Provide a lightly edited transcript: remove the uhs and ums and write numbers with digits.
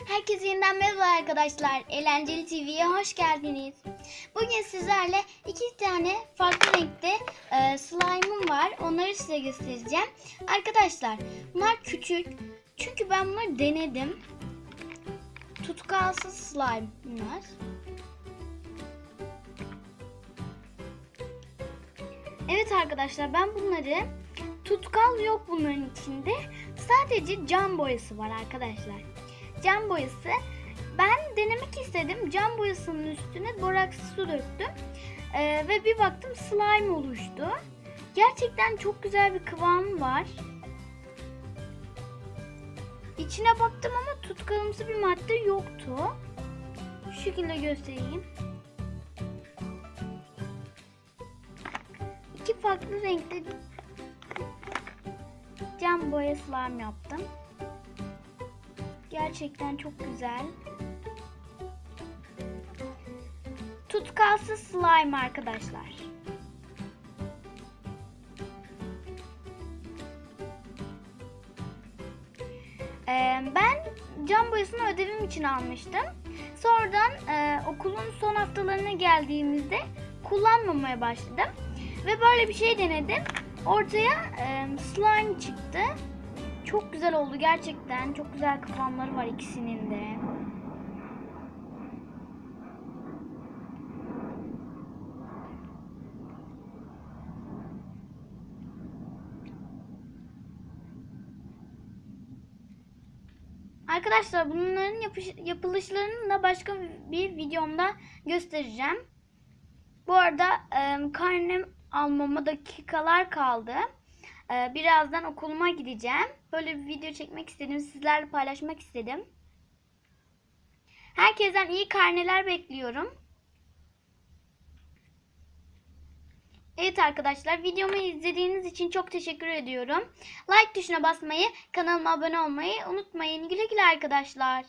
Herkese yeniden merhaba arkadaşlar. Eğlenceli TV'ye hoş geldiniz. Bugün sizlerle iki tane farklı renkte slime'ım var. Onları size göstereceğim. Arkadaşlar bunlar küçük. Çünkü ben bunları denedim. Tutkalsız slime bunlar. Evet arkadaşlar, ben bunları tutkal yok bunların içinde. Sadece cam boyası var arkadaşlar. Cam boyası. Ben denemek istedim. Cam boyasının üstüne boraks su döktüm. Ve bir baktım slime oluştu. Gerçekten çok güzel bir kıvamı var. İçine baktım ama tutkalımsı bir madde yoktu. Şu şekilde göstereyim. İki farklı renkte cam boya slime yaptım. Gerçekten çok güzel. Tutkalsız slime arkadaşlar. Ben cam boyasını ödevim için almıştım. Sonradan okulun son haftalarına geldiğimizde kullanmamaya başladım. Ve böyle bir şey denedim. Ortaya slime çıktı. Çok güzel oldu gerçekten. Çok güzel kıvamları var ikisinin de. Arkadaşlar bunların yapılışlarını da başka bir videomda göstereceğim. Bu arada karnem almama dakikalar kaldı. Birazdan okuluma gideceğim. Böyle bir video çekmek istedim. Sizlerle paylaşmak istedim. Herkesten iyi karneler bekliyorum. Evet arkadaşlar, videomu izlediğiniz için çok teşekkür ediyorum. Like tuşuna basmayı, kanalıma abone olmayı unutmayın. Güle güle arkadaşlar.